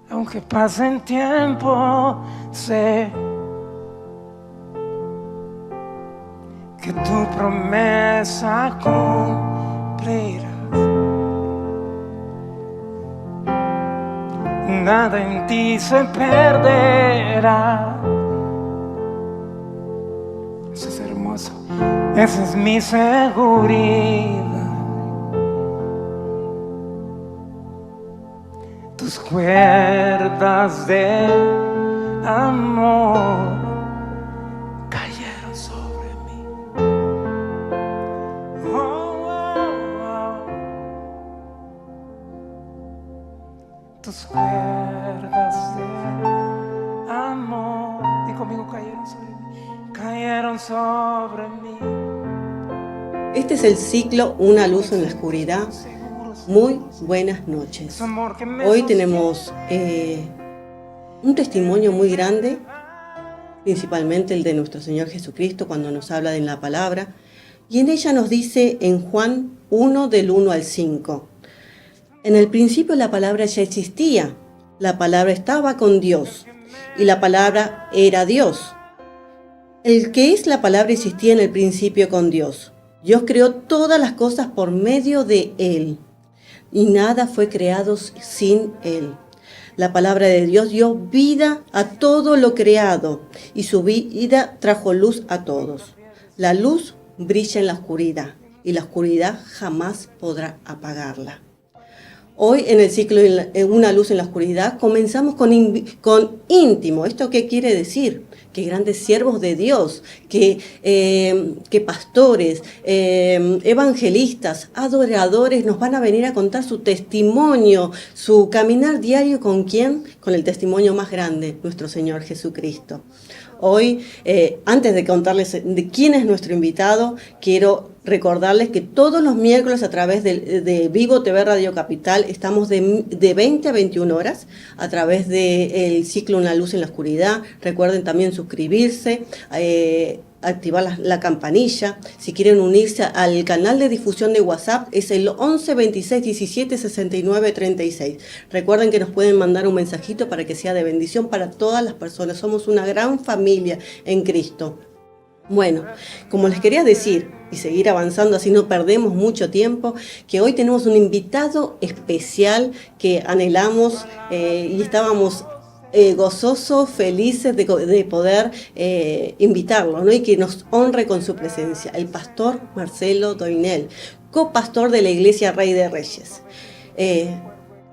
Aunque pase el tiempo, sé que tu promesa cumplirás. Nada en ti se perderá. Eso es hermoso. Esa es mi seguridad. Tus cuerdas de amor cayeron sobre mí. Oh, oh, oh. Tus cuerdas de amor, y conmigo cayeron sobre mí. Cayeron sobre mí. Este es el ciclo Una luz en la oscuridad. Muy buenas noches. Hoy tenemos un testimonio muy grande, principalmente el de nuestro Señor Jesucristo cuando nos habla en la palabra. Y en ella nos dice en Juan 1 del 1 al 5. En el principio la palabra ya existía, la palabra estaba con Dios y la palabra era Dios. El que es la palabra existía en el principio con Dios. Dios creó todas las cosas por medio de Él. Y nada fue creado sin Él. La palabra de Dios dio vida a todo lo creado y su vida trajo luz a todos. La luz brilla en la oscuridad y la oscuridad jamás podrá apagarla. Hoy en el ciclo Una luz en la oscuridad comenzamos con íntimo. ¿Esto qué quiere decir? Que grandes siervos de Dios, que pastores, evangelistas, adoradores nos van a venir a contar su testimonio, su caminar diario. ¿Con quién? Con el testimonio más grande, nuestro Señor Jesucristo. Hoy, antes de contarles de quién es nuestro invitado, quiero recordarles que todos los miércoles a través de Vivo TV Radio Capital estamos de 20 a 21 horas a través del ciclo Una luz en la oscuridad. Recuerden también suscribirse, activar la campanilla. Si quieren unirse al canal de difusión de WhatsApp es el 11 26 17 69 36. Recuerden que nos pueden mandar un mensajito para que sea de bendición para todas las personas. Somos una gran familia en Cristo. Bueno, como les quería decir y seguir avanzando, así no perdemos mucho tiempo, que hoy tenemos un invitado especial que anhelamos y estábamos gozosos, felices de poder invitarlo, ¿no? Y que nos honre con su presencia, el pastor Marcelo Doinel, copastor de la Iglesia Rey de Reyes.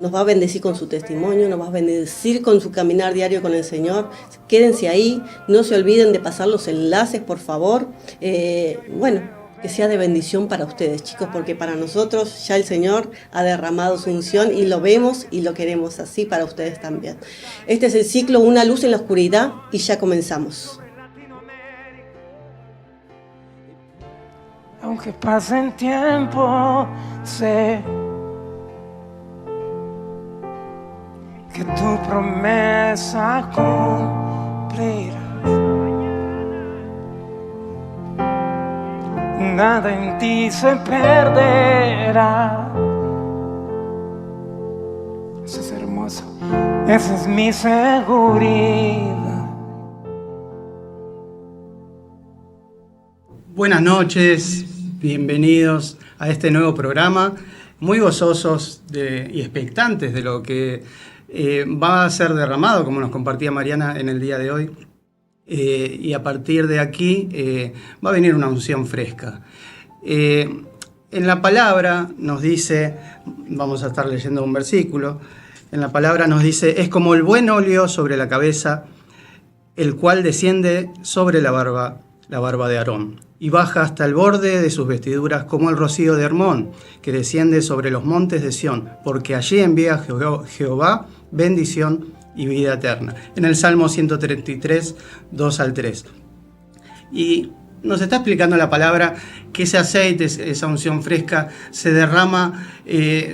Nos va a bendecir con su testimonio, nos va a bendecir con su caminar diario con el Señor. Quédense ahí, no se olviden de pasar los enlaces, por favor. Que sea de bendición para ustedes, chicos, porque para nosotros ya el Señor ha derramado su unción y lo vemos y lo queremos así para ustedes también. Este es el ciclo Una luz en la oscuridad y ya comenzamos. Aunque pase el tiempo, sé que tu promesa cumplirás. Nada en ti se perderá. Eso es hermoso. Esa es mi seguridad. Buenas noches, bienvenidos a este nuevo programa. Muy gozosos y expectantes de lo que va a ser derramado, como nos compartía Mariana en el día de hoy. Y a partir de aquí va a venir una unción fresca. En la palabra nos dice, vamos a estar leyendo un versículo, en la palabra nos dice, es como el buen óleo sobre la cabeza, el cual desciende sobre la barba de Aarón, y baja hasta el borde de sus vestiduras como el rocío de Hermón, que desciende sobre los montes de Sión, porque allí envía Jehová bendición y vida eterna. En el Salmo 133, 2 al 3. Y nos está explicando la palabra que ese aceite, esa unción fresca, se derrama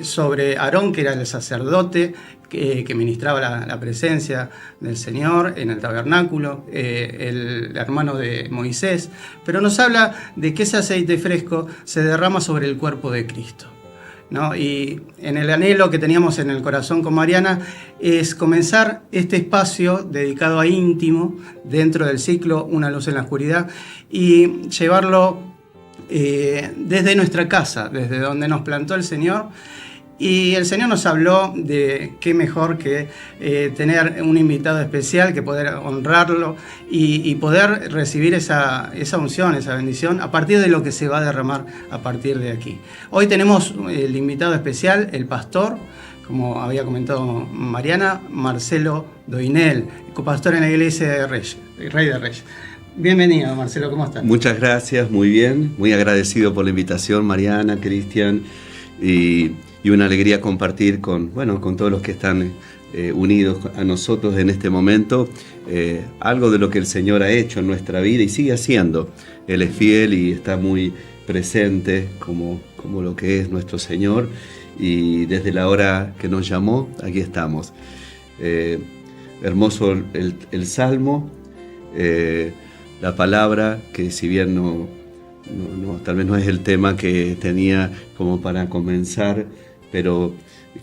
sobre Aarón, que era el sacerdote, que ministraba la presencia del Señor en el tabernáculo, el hermano de Moisés, pero nos habla de que ese aceite fresco se derrama sobre el cuerpo de Cristo. ¿no? Y en el anhelo que teníamos en el corazón con Mariana es comenzar este espacio dedicado a íntimo dentro del ciclo Una luz en la oscuridad y llevarlo desde nuestra casa, desde donde nos plantó el Señor. Y el Señor nos habló de qué mejor que tener un invitado especial, que poder honrarlo y poder recibir esa unción, esa bendición, a partir de lo que se va a derramar a partir de aquí. Hoy tenemos el invitado especial, el pastor, como había comentado Mariana, Marcelo Doinel, copastor en la iglesia de Reyes, Rey de Reyes. Bienvenido, Marcelo, ¿cómo estás? Muchas gracias, muy bien, muy agradecido por la invitación, Mariana, Cristian, y una alegría compartir con todos los que están unidos a nosotros en este momento, algo de lo que el Señor ha hecho en nuestra vida y sigue haciendo. Él es fiel y está muy presente como lo que es nuestro Señor, y desde la hora que nos llamó, aquí estamos. Hermoso el Salmo, la palabra, que si bien tal vez no es el tema que tenía como para comenzar, pero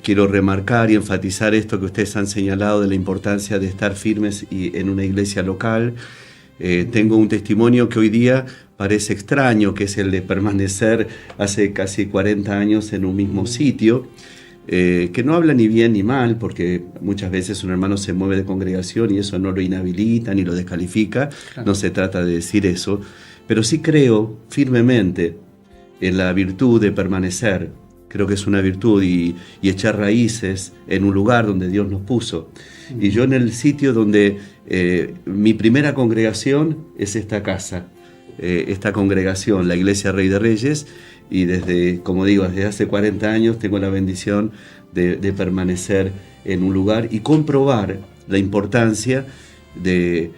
quiero remarcar y enfatizar esto que ustedes han señalado de la importancia de estar firmes en una iglesia local. Tengo un testimonio que hoy día parece extraño, que es el de permanecer hace casi 40 años en un mismo sitio, que no habla ni bien ni mal, porque muchas veces un hermano se mueve de congregación y eso no lo inhabilita ni lo descalifica. Claro. No se trata de decir eso, pero sí creo firmemente en la virtud de permanecer. Creo que es una virtud y echar raíces en un lugar donde Dios nos puso. Y yo en el sitio donde mi primera congregación es esta casa, esta congregación, la Iglesia Rey de Reyes, y desde hace 40 años tengo la bendición de permanecer en un lugar y comprobar la importancia de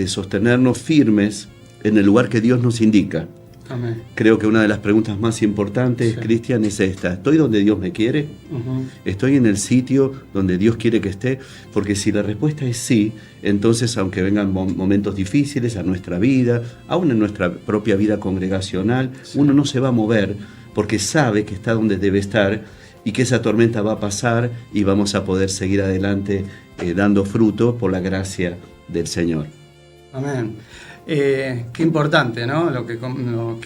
sostenernos firmes en el lugar que Dios nos indica. Amén. Creo que una de las preguntas más importantes, sí, Cristian, es esta: ¿estoy donde Dios me quiere? ¿Estoy en el sitio donde Dios quiere que esté? Porque si la respuesta es sí, entonces aunque vengan momentos difíciles a nuestra vida, aún en nuestra propia vida congregacional, sí, uno no se va a mover porque sabe que está donde debe estar y que esa tormenta va a pasar y vamos a poder seguir adelante dando fruto por la gracia del Señor. Amén. Qué importante, ¿no? Lo que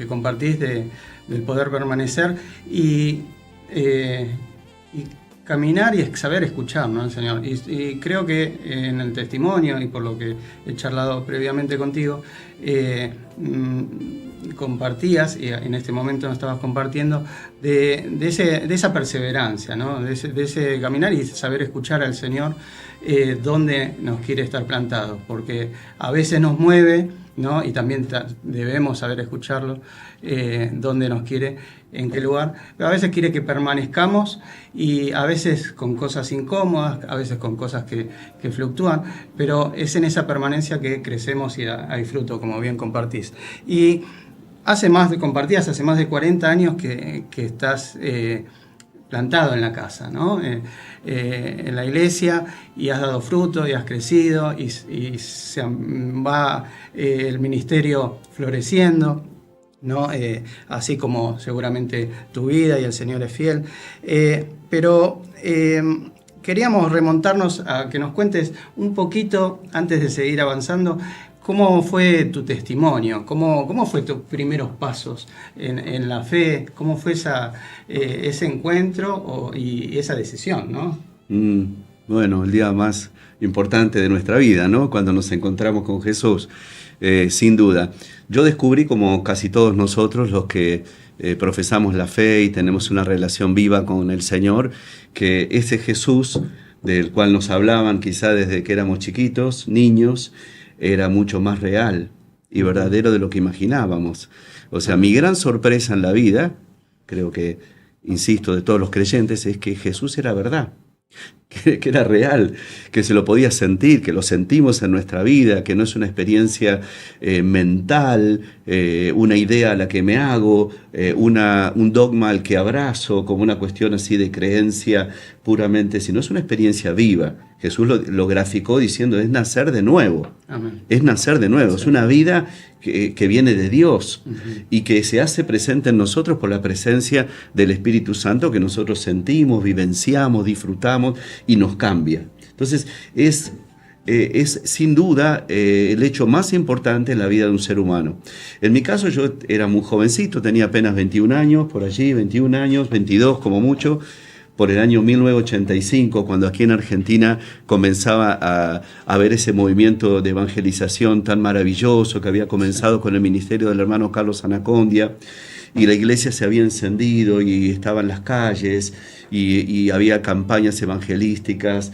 compartís del poder permanecer y caminar y saber escuchar, ¿no? Al Señor. Y creo que en el testimonio y por lo que he charlado previamente contigo, compartías, y en este momento nos estabas compartiendo, de esa perseverancia, ¿no? De ese caminar y saber escuchar al Señor dónde nos quiere estar plantados, porque a veces nos mueve, ¿no? Y también debemos saber escucharlo, dónde nos quiere, en qué lugar, pero a veces quiere que permanezcamos, y a veces con cosas incómodas, a veces con cosas que fluctúan, pero es en esa permanencia que crecemos y hay fruto, como bien compartís. Y compartías hace más de 40 años que estás plantado en la casa, ¿no? En la iglesia, y has dado fruto y has crecido y va el ministerio floreciendo, ¿no? Así como seguramente tu vida, y el Señor es fiel. Pero queríamos remontarnos a que nos cuentes un poquito, antes de seguir avanzando, ¿cómo fue tu testimonio? ¿Cómo fue tus primeros pasos en la fe? ¿Cómo fue ese encuentro y esa decisión, ¿no? Bueno, el día más importante de nuestra vida, ¿no? Cuando nos encontramos con Jesús, sin duda. Yo descubrí, como casi todos nosotros los que profesamos la fe y tenemos una relación viva con el Señor, que ese Jesús del cual nos hablaban quizá desde que éramos chiquitos, niños, era mucho más real y verdadero de lo que imaginábamos. O sea, mi gran sorpresa en la vida, creo que, insisto, de todos los creyentes, es que Jesús era verdad. que era real, que se lo podía sentir, que lo sentimos en nuestra vida, que no es una experiencia mental, una idea a la que me hago, un dogma al que abrazo, como una cuestión así de creencia puramente, sino es una experiencia viva. Jesús lo graficó diciendo, es nacer de nuevo. Amén. Es nacer de nuevo, Sí. es una vida que viene de Dios y que se hace presente en nosotros por la presencia del Espíritu Santo que nosotros sentimos, vivenciamos, disfrutamos y nos cambia. Entonces es sin duda el hecho más importante en la vida de un ser humano. En mi caso yo era muy jovencito, tenía apenas 21 años, por allí, 21 años, 22 como mucho, por el año 1985, cuando aquí en Argentina comenzaba a ver ese movimiento de evangelización tan maravilloso que había comenzado con el ministerio del hermano Carlos Anacondia, y la iglesia se había encendido y estaba en las calles, y había campañas evangelísticas.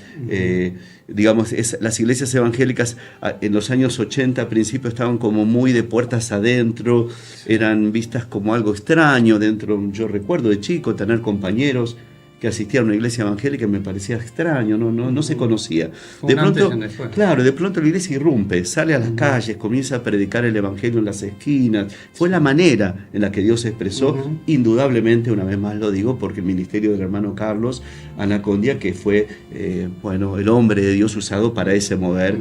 Digamos, las iglesias evangélicas en los años 80 al principio estaban como muy de puertas adentro, eran vistas como algo extraño dentro. Yo recuerdo de chico tener compañeros que asistían a una iglesia evangélica y me parecía extraño, no se conocía. Fue De un antes y pronto, un después. claro, de pronto la iglesia irrumpe, sale a las calles, comienza a predicar el evangelio en las esquinas. Fue la manera en la que Dios se expresó, indudablemente, una vez más lo digo, porque el ministerio del hermano Carlos Anacondia, que fue el hombre de Dios usado para ese mover,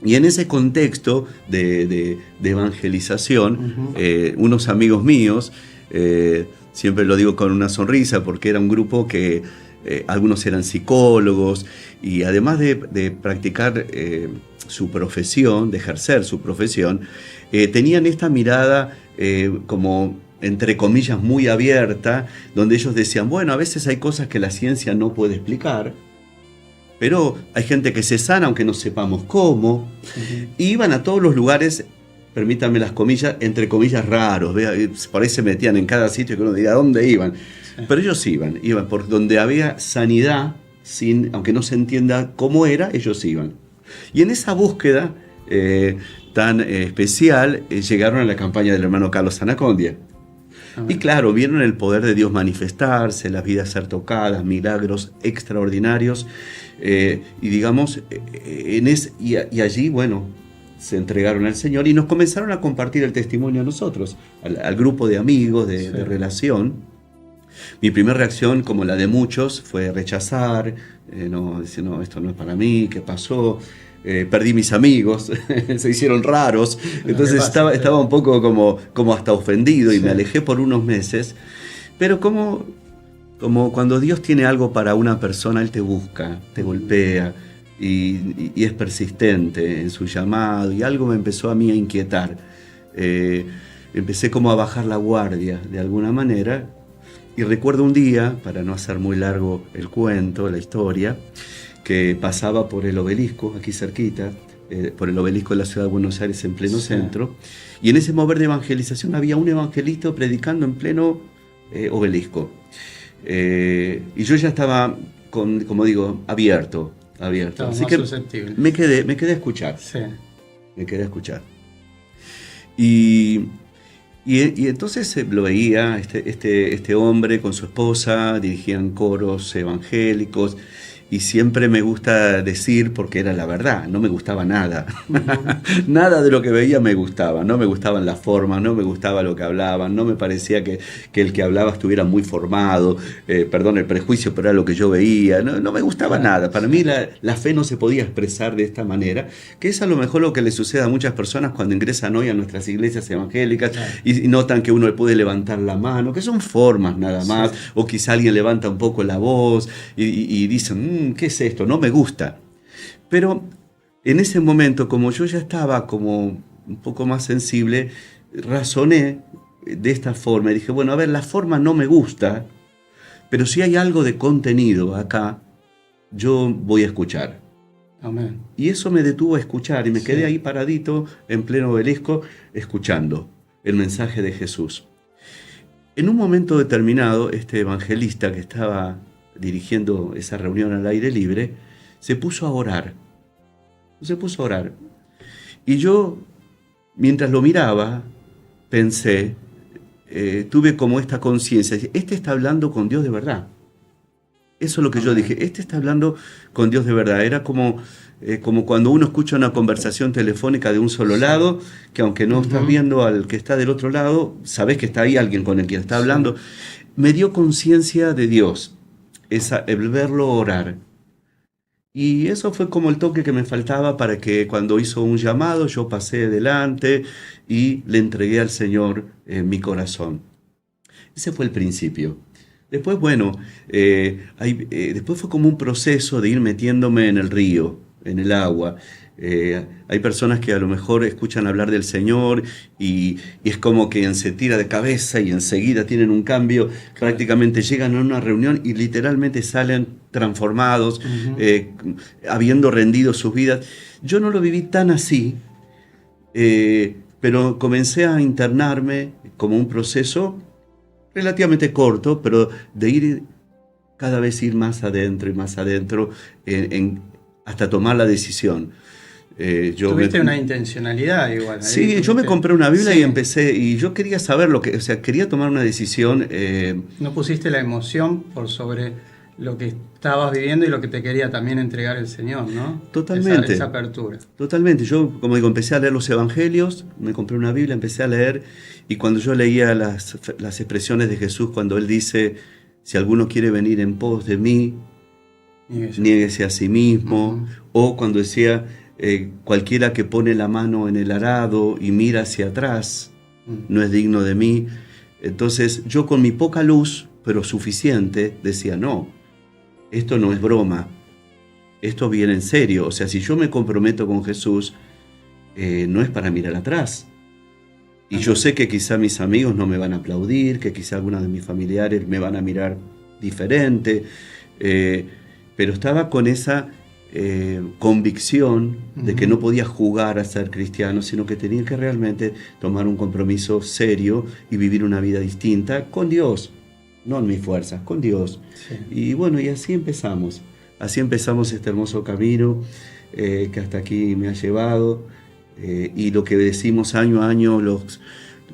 Y en ese contexto de evangelización, unos amigos míos, siempre lo digo con una sonrisa, porque era un grupo que algunos eran psicólogos, y además de practicar su profesión, de ejercer su profesión, tenían esta mirada como, entre comillas, muy abierta, donde ellos decían, bueno, a veces hay cosas que la ciencia no puede explicar, pero hay gente que se sana aunque no sepamos cómo. Y iban a todos los lugares, permítanme las comillas, entre comillas raros, por ahí se metían en cada sitio que uno diría, ¿a dónde iban? Sí. Pero ellos iban por donde había sanidad, aunque no se entienda cómo era, ellos iban. Y en esa búsqueda tan especial, llegaron a la campaña del hermano Carlos Anacondia. Y claro, vieron el poder de Dios manifestarse, las vidas ser tocadas, milagros extraordinarios, y digamos, y allí, bueno, se entregaron al Señor y nos comenzaron a compartir el testimonio a nosotros, al grupo de amigos, de relación. Mi primera reacción, como la de muchos, fue rechazar, decir, no, esto no es para mí, ¿qué pasó? Perdí mis amigos, se hicieron raros, entonces estaba un poco como hasta ofendido, y me alejé por unos meses, pero como cuando Dios tiene algo para una persona, Él te busca, te golpea, y es persistente en su llamado, y algo me empezó a mí a inquietar. Empecé como a bajar la guardia de alguna manera, y recuerdo un día, para no hacer muy largo el cuento, la historia, que pasaba por el obelisco, aquí cerquita, por el obelisco de la ciudad de Buenos Aires en pleno centro, y en ese mover de evangelización había un evangelista predicando en pleno obelisco. Y yo ya estaba, como digo, abierto. Así que me quedé a escuchar. Sí. Me quedé a escuchar. Y entonces lo veía, este hombre con su esposa, dirigían coros evangélicos, y siempre me gusta decir, porque era la verdad, no me gustaba nada. Nada de lo que veía me gustaba. No me gustaban las formas, no me gustaba lo que hablaban, no me parecía que el que hablaba estuviera muy formado. Perdón el prejuicio, pero era lo que yo veía. No me gustaba nada. Para mí la fe no se podía expresar de esta manera, que es a lo mejor lo que le sucede a muchas personas cuando ingresan hoy a nuestras iglesias evangélicas y notan que uno le puede levantar la mano, que son formas nada más, o quizá alguien levanta un poco la voz y dicen, ¿qué es esto? No me gusta. Pero en ese momento, como yo ya estaba como un poco más sensible, razoné de esta forma y dije, bueno, a ver, la forma no me gusta, pero si hay algo de contenido acá, yo voy a escuchar. Amén. Y eso me detuvo a escuchar y me quedé ahí paradito en pleno obelisco escuchando el mensaje de Jesús. En un momento determinado, este evangelista que estaba dirigiendo esa reunión al aire libre, se puso a orar. Y yo, mientras lo miraba, pensé, tuve como esta conciencia, este está hablando con Dios de verdad. Eso es lo que yo dije, este está hablando con Dios de verdad. Era como cuando uno escucha una conversación telefónica de un solo lado, que aunque no estás viendo al que está del otro lado, sabes que está ahí alguien con el que está hablando. Me dio conciencia de Dios, el verlo orar. Y eso fue como el toque que me faltaba para que cuando hizo un llamado yo pasé adelante y le entregué al Señor mi corazón. Ese fue el principio. Después, bueno, después fue como un proceso de ir metiéndome en el río, en el agua. Hay personas que a lo mejor escuchan hablar del Señor y es como que se tira de cabeza y enseguida tienen un cambio. Prácticamente llegan a una reunión y literalmente salen transformados, habiendo rendido sus vidas. Yo no lo viví tan así, pero comencé a internarme como un proceso relativamente corto, pero de ir cada vez ir más adentro y más adentro hasta tomar la decisión. Tuviste una intencionalidad igual. Sí, yo me compré una Biblia y empecé, y yo quería saber quería tomar una decisión. No pusiste la emoción por sobre lo que estabas viviendo y lo que te quería también entregar el Señor, ¿no? Totalmente. Esa apertura. Totalmente. Yo, como digo, empecé a leer los evangelios, me compré una Biblia, empecé a leer, y cuando yo leía las expresiones de Jesús, cuando Él dice, si alguno quiere venir en pos de mí, niéguese a sí mismo, o cuando decía, cualquiera que pone la mano en el arado y mira hacia atrás, no es digno de mí. Entonces yo con mi poca luz, pero suficiente, decía, no, esto no es broma, esto viene en serio. O sea, si yo me comprometo con Jesús, no es para mirar atrás. Y yo sé que quizá mis amigos no me van a aplaudir, que quizá algunos de mis familiares me van a mirar diferente, pero estaba con esa convicción de que no podía jugar a ser cristiano, sino que tenía que realmente tomar un compromiso serio y vivir una vida distinta con Dios, no en mis fuerzas, con Dios. Sí. Y bueno, y así empezamos este hermoso camino que hasta aquí me ha llevado, y lo que decimos año a año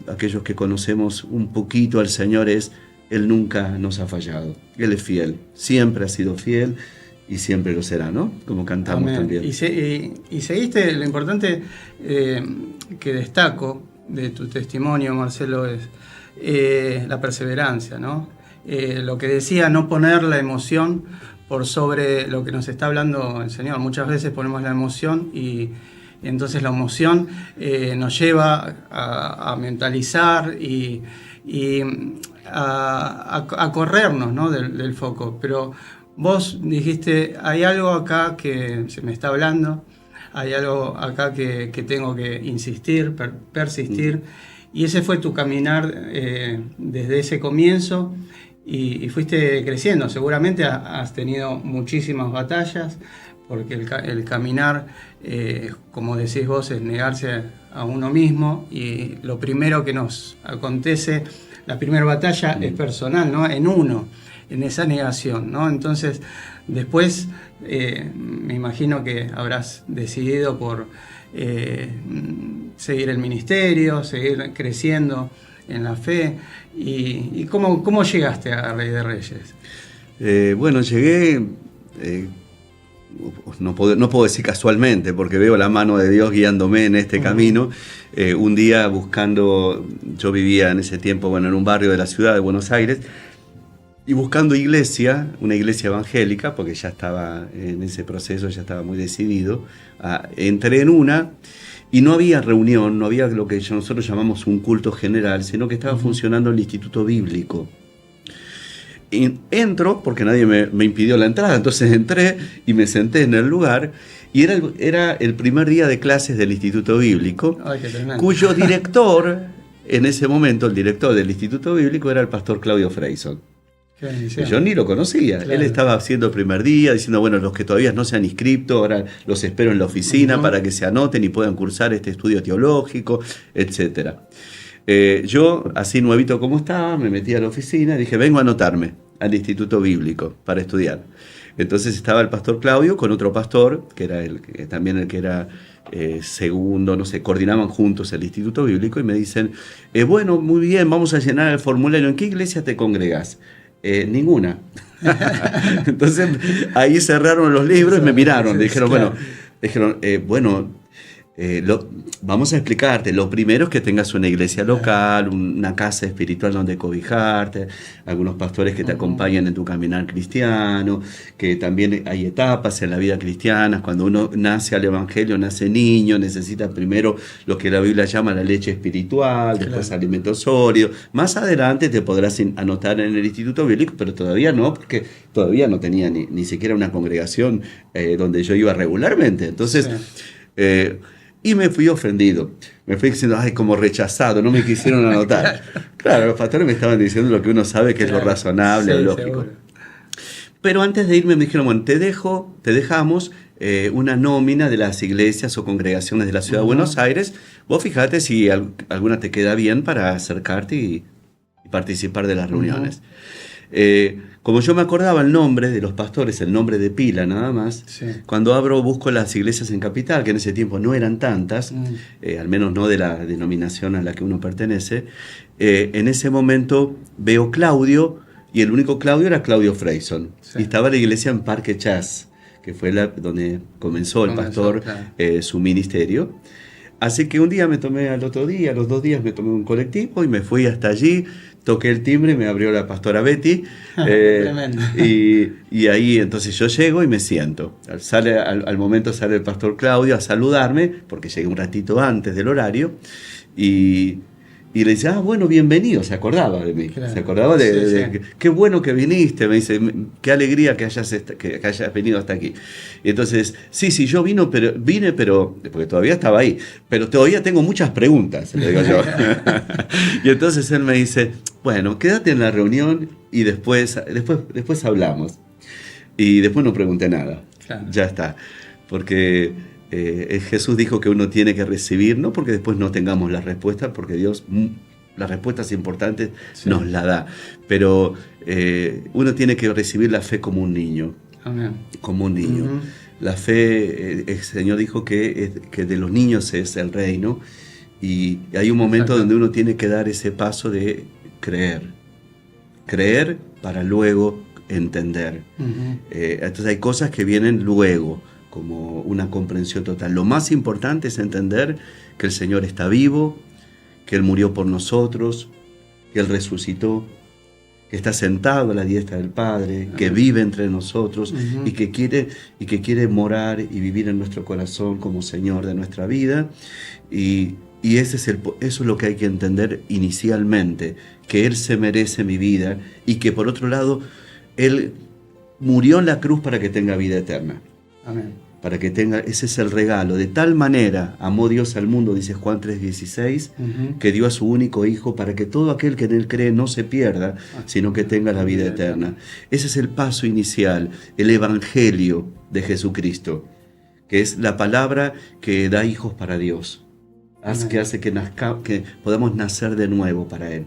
aquellos que conocemos un poquito al Señor es, Él nunca nos ha fallado, Él es fiel, siempre ha sido fiel y siempre lo será, ¿no? Como cantamos también. Y seguiste, lo importante que destaco de tu testimonio, Marcelo, es la perseverancia, ¿no? Lo que decía, no poner la emoción por sobre lo que nos está hablando el Señor. Muchas veces ponemos la emoción y entonces la emoción nos lleva a mentalizar y a corrernos, ¿no? del foco. Pero vos dijiste, hay algo acá que se me está hablando, hay algo acá que tengo que insistir, persistir, y ese fue tu caminar desde ese comienzo, y fuiste creciendo. Seguramente has tenido muchísimas batallas, porque el caminar, como decís vos, es negarse a uno mismo, y lo primero que nos acontece, la primera batalla es personal, ¿no? En uno, en esa negación, ¿no? Entonces, después me imagino que habrás decidido por seguir el ministerio, seguir creciendo en la fe. ¿Y cómo llegaste a Rey de Reyes? Bueno, llegué, no puedo decir casualmente, porque veo la mano de Dios guiándome en este camino. Un día buscando, yo vivía en ese tiempo, en un barrio de la ciudad de Buenos Aires, y buscando una iglesia evangélica, porque ya estaba en ese proceso, ya estaba muy decidido, entré en una y no había reunión, no había lo que nosotros llamamos un culto general, sino que estaba funcionando el Instituto Bíblico. Y entro, porque nadie me impidió la entrada, entonces entré y me senté en el lugar, y era el primer día de clases del Instituto Bíblico, cuyo director, en ese momento, el director del Instituto Bíblico era el pastor Claudio Freyson. Yo ni lo conocía. Claro. Él estaba haciendo el primer día, diciendo, bueno, los que todavía no se han inscrito, ahora los espero en la oficina para que se anoten y puedan cursar este estudio teológico, etc. Yo, así nuevito como estaba, me metí a la oficina y dije, vengo a anotarme al Instituto Bíblico para estudiar. Entonces estaba el pastor Claudio con otro pastor, que era también el que era segundo, no sé, coordinaban juntos el Instituto Bíblico, y me dicen, bueno, muy bien, vamos a llenar el formulario. ¿En qué iglesia te congregas? Ninguna. Entonces ahí cerraron los libros y me miraron. Dijeron, vamos a explicarte. Lo primero es que tengas una iglesia local, una casa espiritual donde cobijarte, algunos pastores que te acompañen en tu caminar cristiano, que también hay etapas en la vida cristiana. Cuando uno nace al evangelio, nace niño, necesita primero lo que la Biblia llama la leche espiritual, después alimento sólido. Más adelante te podrás anotar en el instituto bíblico, pero todavía no, porque todavía no tenía ni siquiera una congregación donde yo iba regularmente. Entonces... y me fui ofendido, me fui diciendo, ay, como rechazado, no me quisieron anotar. Claro, los pastores me estaban diciendo lo que uno sabe que es lo razonable, lo lógico. Seguro. Pero antes de irme me dijeron, bueno, te dejamos una nómina de las iglesias o congregaciones de la ciudad de Buenos Aires. Vos fijate si alguna te queda bien para acercarte y participar de las reuniones. Como yo me acordaba el nombre de los pastores, el nombre de pila nada más, cuando busco las iglesias en Capital, que en ese tiempo no eran tantas, al menos no de la denominación a la que uno pertenece, en ese momento veo Claudio, y el único Claudio era Claudio Freyson. Y estaba la iglesia en Parque Chas, que fue donde comenzó el pastor su ministerio. Así que un día a los 2 días me tomé un colectivo y me fui hasta allí, toqué el timbre, me abrió la pastora Betty, y ahí entonces yo llego y me siento. Al momento sale el pastor Claudio a saludarme, porque llegué un ratito antes del horario, y le dice, bueno, bienvenido, se acordaba de mí, se acordaba de qué bueno que viniste, me dice, qué alegría que hayas venido hasta aquí. Y entonces, sí, yo vine, pero, porque todavía estaba ahí, pero todavía tengo muchas preguntas, le digo yo. Y entonces él me dice, bueno, quédate en la reunión y después hablamos. Y después no pregunté nada, ya está, porque... Jesús dijo que uno tiene que recibir, no porque después no tengamos las respuestas, porque Dios las respuestas importantes nos las da, pero uno tiene que recibir la fe como un niño. Amén. Como un niño. La fe, el Señor dijo que de los niños es el reino, y hay un momento donde uno tiene que dar ese paso de creer para luego entender. Entonces hay cosas que vienen luego, como una comprensión total. Lo más importante es entender que el Señor está vivo, que Él murió por nosotros, que Él resucitó, que está sentado a la diestra del Padre, que vive entre nosotros y que quiere morar y vivir en nuestro corazón como Señor de nuestra vida. Y eso es lo que hay que entender inicialmente, que Él se merece mi vida y que por otro lado, Él murió en la cruz para que tenga vida eterna. Amén. Para que tenga, ese es el regalo. De tal manera amó Dios al mundo, dice Juan 3:16, que dio a su único Hijo para que todo aquel que en Él cree no se pierda, sino que tenga la vida eterna. Ese es el paso inicial, el Evangelio de Jesucristo, que es la palabra que da hijos para Dios, que hace que podamos nacer de nuevo para Él.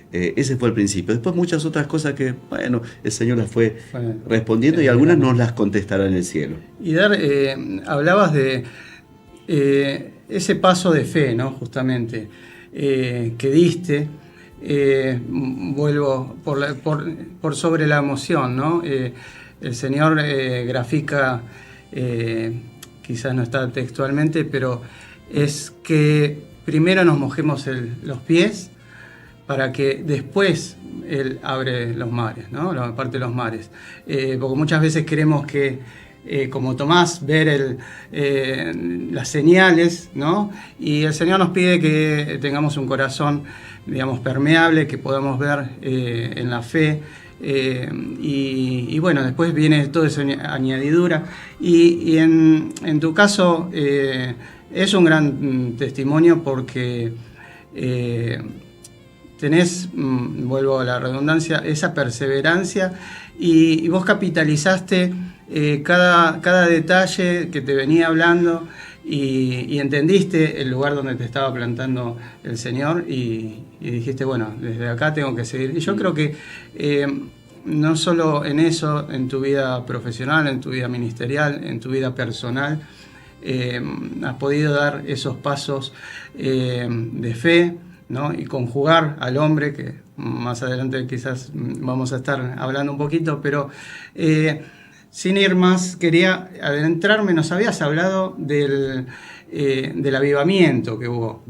Ese fue el principio. Después muchas otras cosas que, bueno, el Señor las fue respondiendo y algunas nos las contestará en el cielo. Y hablabas de ese paso de fe, ¿no? Justamente, que diste. Vuelvo por sobre la emoción, ¿no? El Señor grafica, quizás no está textualmente, pero es que primero nos mojemos los pies, para que después Él abre los mares, ¿no? La parte de los mares. Porque muchas veces queremos que, como Tomás, ver las señales, ¿no? Y el Señor nos pide que tengamos un corazón, digamos, permeable, que podamos ver en la fe. Y bueno, después viene toda esa añadidura. Y en tu caso es un gran testimonio porque... tenés, vuelvo a la redundancia, esa perseverancia y vos capitalizaste cada detalle que te venía hablando y entendiste el lugar donde te estaba plantando el Señor y dijiste, bueno, desde acá tengo que seguir. Y yo creo que no solo en eso, en tu vida profesional, en tu vida ministerial, en tu vida personal, has podido dar esos pasos de fe, ¿no? Y conjugar al hombre, que más adelante quizás vamos a estar hablando un poquito, pero sin ir más, quería adentrarme. Nos habías hablado del avivamiento que hubo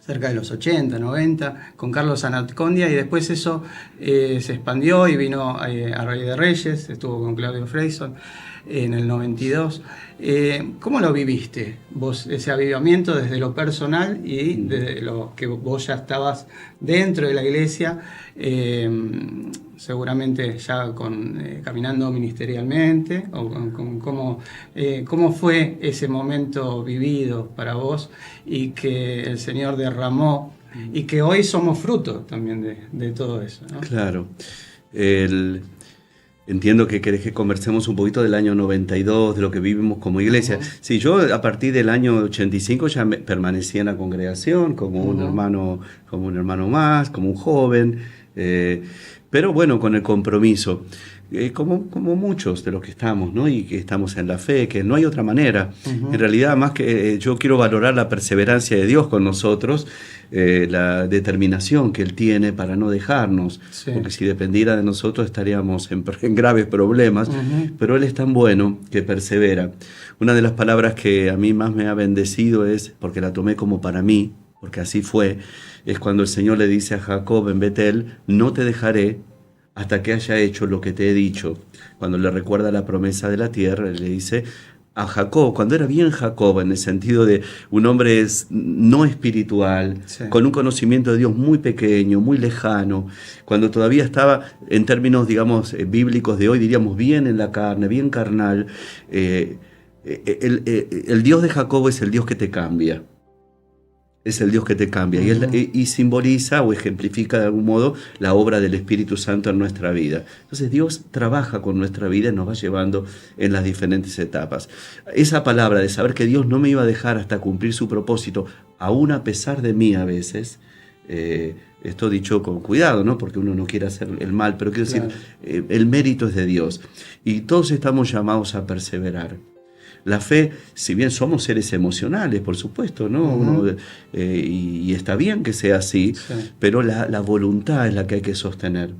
cerca de los 80, 90, con Carlos Anatcondia, y después eso se expandió y vino a Rey de Reyes, estuvo con Claudio Freyson en el 92. ¿Cómo lo viviste vos, ese avivamiento desde lo personal y desde lo que vos ya estabas dentro de la iglesia, seguramente ya caminando ministerialmente? ¿Cómo fue ese momento vivido para vos y que el Señor derramó y que hoy somos fruto también de todo eso, ¿no? Claro. Entiendo que querés que conversemos un poquito del año 92, de lo que vivimos como iglesia. Sí, yo a partir del año 85 ya permanecí en la congregación como un hermano más, como un joven, pero bueno, con el compromiso, como muchos de los que estamos, ¿no? Y que estamos en la fe, que no hay otra manera. En realidad, más que yo quiero valorar la perseverancia de Dios con nosotros, la determinación que Él tiene para no dejarnos, porque si dependiera de nosotros estaríamos en graves problemas, pero Él es tan bueno que persevera. Una de las palabras que a mí más me ha bendecido es, porque la tomé como para mí, porque así fue, es cuando el Señor le dice a Jacob en Betel: no te dejaré hasta que haya hecho lo que te he dicho. Cuando le recuerda la promesa de la tierra, le dice a Jacob, cuando era bien Jacob, en el sentido de un hombre no espiritual, con un conocimiento de Dios muy pequeño, muy lejano, cuando todavía estaba, en términos, digamos, bíblicos de hoy, diríamos bien en la carne, bien carnal. El Dios de Jacob es el Dios que te cambia. Es el Dios que te cambia y simboliza o ejemplifica de algún modo la obra del Espíritu Santo en nuestra vida. Entonces Dios trabaja con nuestra vida y nos va llevando en las diferentes etapas. Esa palabra de saber que Dios no me iba a dejar hasta cumplir su propósito, aún a pesar de mí a veces, esto dicho con cuidado, ¿no? Porque uno no quiere hacer el mal, pero quiero decir, el mérito es de Dios y todos estamos llamados a perseverar. La fe, si bien somos seres emocionales, por supuesto, ¿no? Y está bien que sea así, pero la voluntad es la que hay que sostener.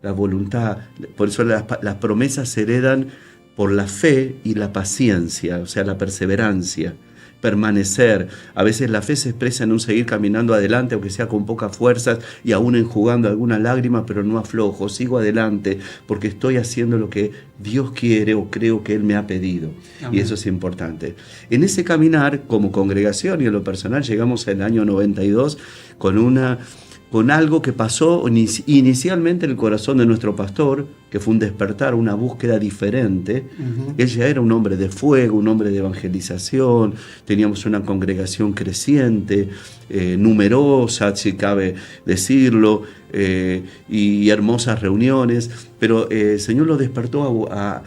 La voluntad, por eso las promesas se heredan por la fe y la paciencia, o sea, la perseverancia, permanecer. A veces la fe se expresa en un seguir caminando adelante, aunque sea con pocas fuerzas y aún enjugando alguna lágrima, pero no aflojo, sigo adelante porque estoy haciendo lo que Dios quiere o creo que Él me ha pedido. Amén. Y eso es importante. En ese caminar, como congregación y en lo personal, llegamos al año 92 con algo que pasó inicialmente en el corazón de nuestro pastor, que fue un despertar, una búsqueda diferente. Él ya era un hombre de fuego, un hombre de evangelización, teníamos una congregación creciente, numerosa, si cabe decirlo, y hermosas reuniones, pero el Señor lo despertó a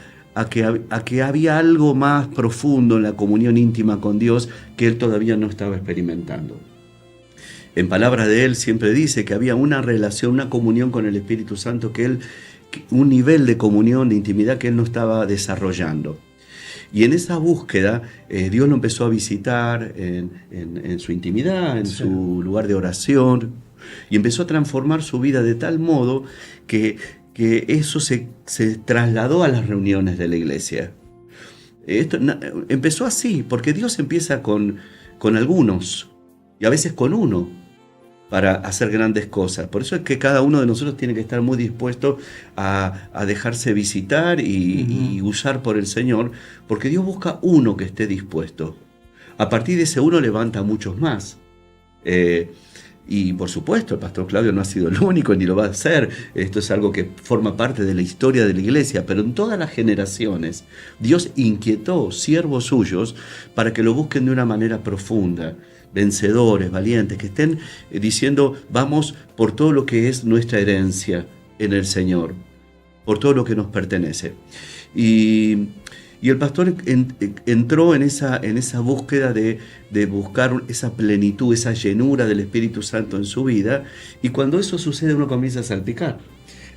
que había algo más profundo en la comunión íntima con Dios que él todavía no estaba experimentando. En palabras de él siempre dice que había una relación, una comunión con el Espíritu Santo, un nivel de comunión, de intimidad que él no estaba desarrollando. Y en esa búsqueda Dios lo empezó a visitar en su intimidad, en su lugar de oración, y empezó a transformar su vida de tal modo que eso se trasladó a las reuniones de la iglesia. Esto empezó así, porque Dios empieza con algunos, y a veces con uno, para hacer grandes cosas. Por eso es que cada uno de nosotros tiene que estar muy dispuesto a dejarse visitar y usar por el Señor, porque Dios busca uno que esté dispuesto. A partir de ese uno levanta a muchos más. Y por supuesto, el pastor Claudio no ha sido el único ni lo va a hacer. Esto es algo que forma parte de la historia de la iglesia, pero en todas las generaciones Dios inquietó siervos suyos para que lo busquen de una manera profunda, vencedores, valientes, que estén diciendo: vamos por todo lo que es nuestra herencia en el Señor, por todo lo que nos pertenece. Y el pastor entró en esa búsqueda de buscar esa plenitud, esa llenura del Espíritu Santo en su vida, y cuando eso sucede uno comienza a salpicar.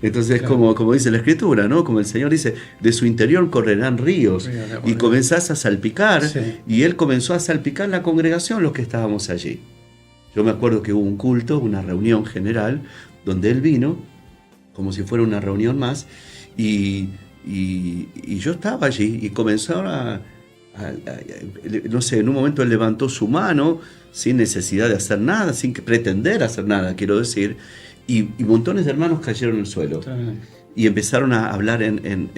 Entonces, claro, como dice la Escritura, ¿no? Como el Señor dice, de su interior correrán ríos, y comenzás a salpicar, y él comenzó a salpicar la congregación, los que estábamos allí. Yo me acuerdo que hubo un culto, una reunión general, donde él vino, como si fuera una reunión más, y yo estaba allí y comenzaron no sé, en un momento él levantó su mano sin necesidad de hacer nada, sin pretender hacer nada, quiero decir, y montones de hermanos cayeron en el suelo. Y empezaron a hablar en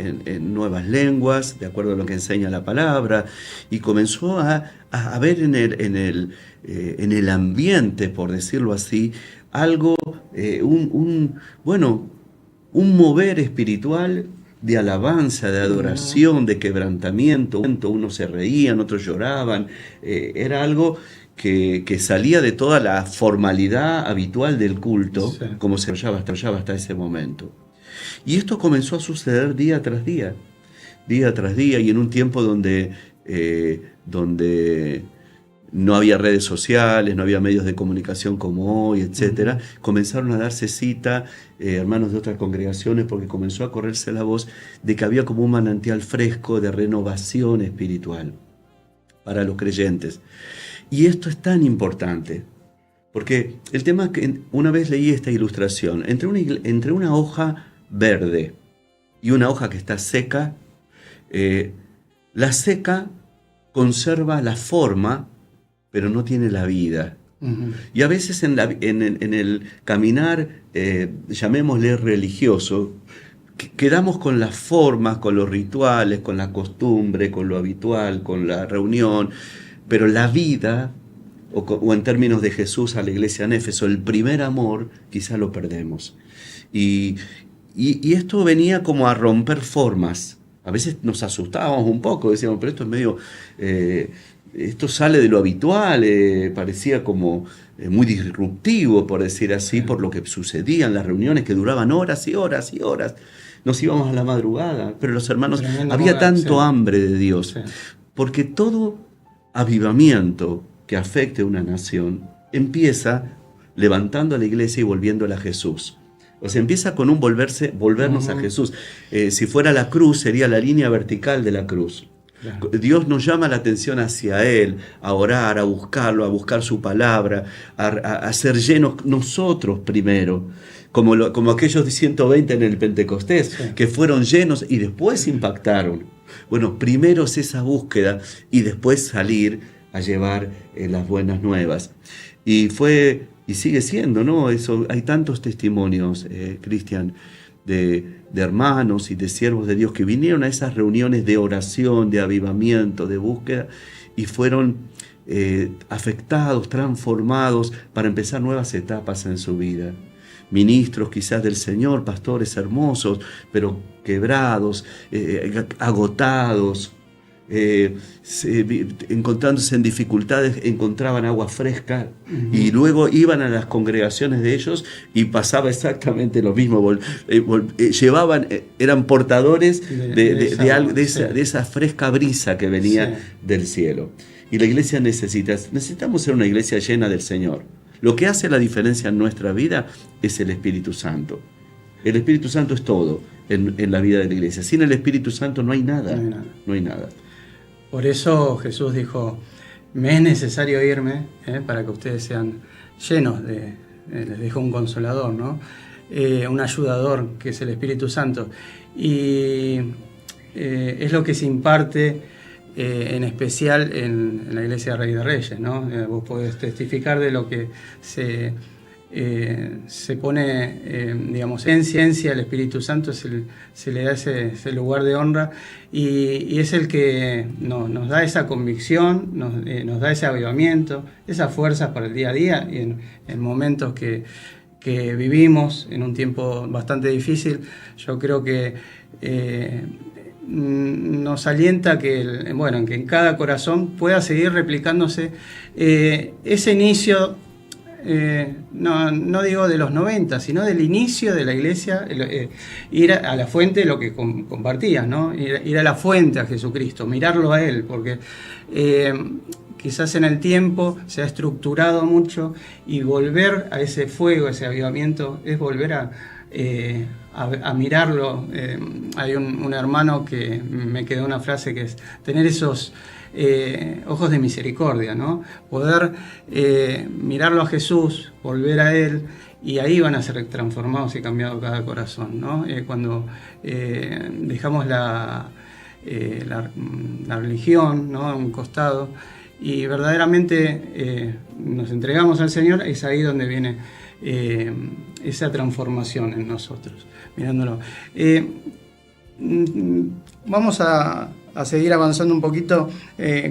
nuevas lenguas, de acuerdo a lo que enseña la palabra, y comenzó a ver en el ambiente, por decirlo así, algo, un mover espiritual de alabanza, de adoración, de quebrantamiento. Unos se reían, otros lloraban. Era algo que salía de toda la formalidad habitual del culto, sí, como se desarrollaba hasta ese momento. Y esto comenzó a suceder día tras día, y en un tiempo donde no había redes sociales, no había medios de comunicación como hoy, etc. Comenzaron a darse cita hermanos de otras congregaciones, porque comenzó a correrse la voz de que había como un manantial fresco de renovación espiritual para los creyentes. Y esto es tan importante, porque el tema es que una vez leí esta ilustración, entre una hoja verde y una hoja que está seca, la seca conserva la forma, pero no tiene la vida. Y a veces en el caminar, llamémosle religioso, quedamos con las formas, con los rituales, con la costumbre, con lo habitual, con la reunión, pero la vida, o en términos de Jesús a la iglesia en Éfeso, el primer amor, quizá lo perdemos. Y esto venía como a romper formas. A veces nos asustábamos un poco, decíamos, pero esto es medio... esto sale de lo habitual, parecía como muy disruptivo, por decir así, sí, por lo que sucedía en las reuniones que duraban horas y horas y horas. Nos íbamos a la madrugada, pero los hermanos, había tanto hambre de Dios, porque todo avivamiento que afecte a una nación empieza levantando a la iglesia y volviéndola a Jesús. O sea, empieza con un volvernos a Jesús. Si fuera la cruz, sería la línea vertical de la cruz. Claro. Dios nos llama la atención hacia Él, a orar, a buscarlo, a buscar su palabra, a ser llenos nosotros primero, como aquellos de 120 en el Pentecostés, sí, que fueron llenos y después impactaron. Bueno, primero es esa búsqueda y después salir a llevar las buenas nuevas. Y sigue siendo, ¿no? Eso, hay tantos testimonios, Cristian, de hermanos y de siervos de Dios que vinieron a esas reuniones de oración, de avivamiento, de búsqueda, y fueron afectados, transformados para empezar nuevas etapas en su vida. Ministros quizás del Señor, pastores hermosos, pero quebrados, agotados, encontrándose en dificultades, encontraban agua fresca y luego iban a las congregaciones de ellos y pasaba exactamente lo mismo. Eran portadores de esa fresca brisa que venía del cielo. Y la iglesia necesitamos ser una iglesia llena del Señor. Lo que hace la diferencia en nuestra vida es el Espíritu Santo. El Espíritu Santo es todo en la vida de la iglesia. Sin el Espíritu Santo no hay nada. No hay nada. Por eso Jesús dijo, me es necesario irme para que ustedes sean llenos les dejo un consolador, ¿no? Un ayudador, que es el Espíritu Santo. Y es lo que se imparte en especial en la Iglesia Rey de Reyes, ¿no? Vos podés testificar de lo que se pone, digamos, en ciencia. El Espíritu Santo se le da ese lugar de honra y es el que nos da esa convicción, nos da ese avivamiento, esas fuerzas para el día a día y en momentos que vivimos en un tiempo bastante difícil. Yo creo que nos alienta que en cada corazón pueda seguir replicándose ese inicio. No digo de los 90, sino del inicio de la iglesia, ir a la fuente, lo que compartías, ¿no? Ir a la fuente, a Jesucristo, mirarlo a Él, porque quizás en el tiempo se ha estructurado mucho y volver a ese fuego, ese avivamiento, es volver a mirarlo. Hay un hermano que me quedó una frase que es tener esos ojos de misericordia, ¿no? Poder mirarlo a Jesús, volver a Él y ahí van a ser transformados y cambiados cada corazón, ¿no? Cuando dejamos la religión, ¿no?, a un costado y verdaderamente nos entregamos al Señor, es ahí donde viene esa transformación en nosotros, mirándolo. Vamos a seguir avanzando un poquito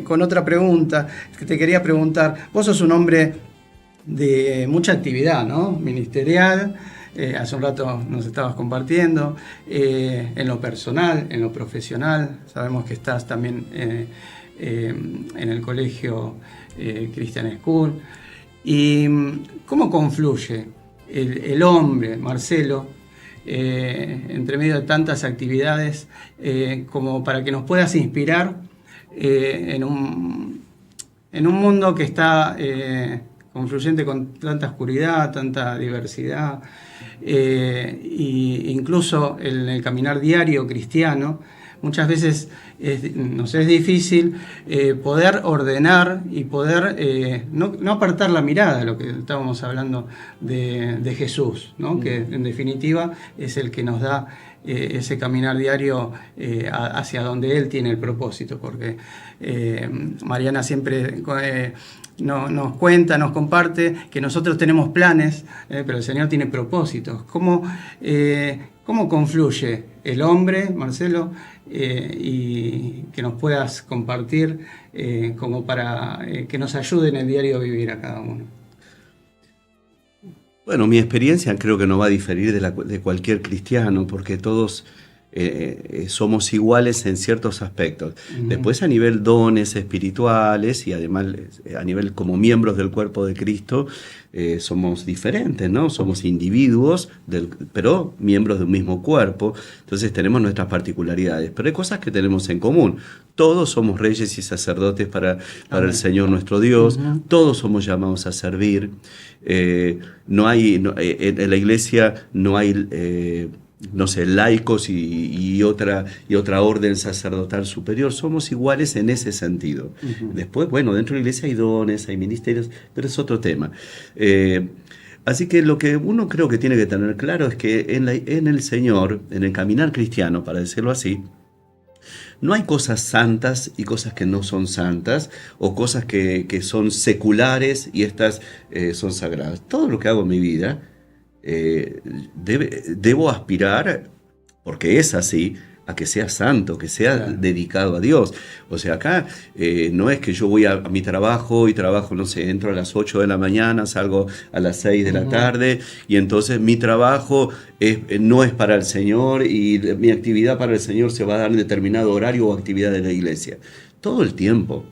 con otra pregunta que te quería preguntar. Vos sos un hombre de mucha actividad, ¿no?, ministerial. Hace un rato nos estabas compartiendo, en lo personal, en lo profesional. Sabemos que estás también en el colegio Christian School. ¿Y cómo confluye el hombre, Marcelo, entre medio de tantas actividades, como para que nos puedas inspirar en un mundo que está confluyente con tanta oscuridad, tanta diversidad, e incluso en el caminar diario cristiano? Muchas veces nos es difícil poder ordenar y poder no apartar la mirada de lo que estábamos hablando de Jesús, ¿no? Que en definitiva es el que nos da ese caminar diario hacia donde Él tiene el propósito, porque Mariana siempre nos cuenta, nos comparte que nosotros tenemos planes, pero el Señor tiene propósitos. ¿Cómo confluye el hombre, Marcelo, y que nos puedas compartir como para que nos ayude en el diario vivir a cada uno? Bueno, mi experiencia creo que no va a diferir de cualquier cristiano, porque todos somos iguales en ciertos aspectos. Uh-huh. Después, a nivel dones espirituales y además a nivel como miembros del cuerpo de Cristo, somos diferentes, ¿no? Somos individuos, pero miembros de un mismo cuerpo. Entonces tenemos nuestras particularidades, pero hay cosas que tenemos en común. Todos somos reyes y sacerdotes para el Señor nuestro Dios. Uh-huh. Todos somos llamados a servir. En la iglesia no hay laicos y otra orden sacerdotal superior. Somos iguales en ese sentido. Uh-huh. Después, bueno, dentro de la iglesia hay dones, hay ministerios, pero es otro tema. Así que lo que uno creo que tiene que tener claro es que en el Señor, en el caminar cristiano, para decirlo así, no hay cosas santas y cosas que no son santas, o cosas que son seculares y estas son sagradas. Todo lo que hago en mi vida debo aspirar, porque es así, a que sea santo, que sea dedicado a Dios. O sea, acá no es que yo voy a mi trabajo y trabajo, no sé, entro a las 8 de la mañana, salgo a las 6 de la tarde, y entonces mi trabajo no es para el Señor y mi actividad para el Señor se va a dar en determinado horario o actividad de la iglesia. Todo el tiempo.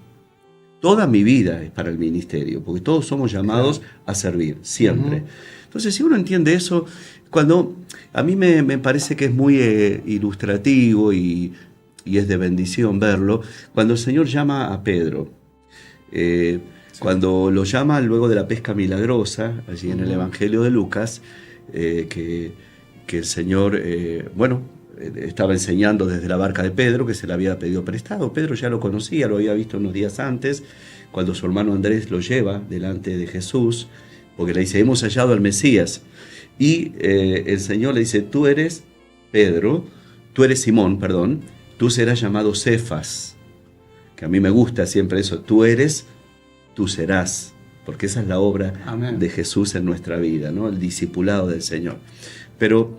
Toda mi vida es para el ministerio, porque todos somos llamados a servir, siempre. Entonces, si uno entiende eso, a mí me parece que es muy ilustrativo y es de bendición verlo, cuando el Señor llama a Pedro, cuando lo llama luego de la pesca milagrosa, allí en el Evangelio de Lucas, que el Señor, estaba enseñando desde la barca de Pedro, que se le había pedido prestado. Pedro ya lo conocía, lo había visto unos días antes, cuando su hermano Andrés lo lleva delante de Jesús, porque le dice, hemos hallado al Mesías. Y el Señor le dice, tú eres Simón, tú serás llamado Cefas, que a mí me gusta siempre eso, tú serás, porque esa es la obra de Jesús en nuestra vida, ¿no? El discipulado del Señor. Pero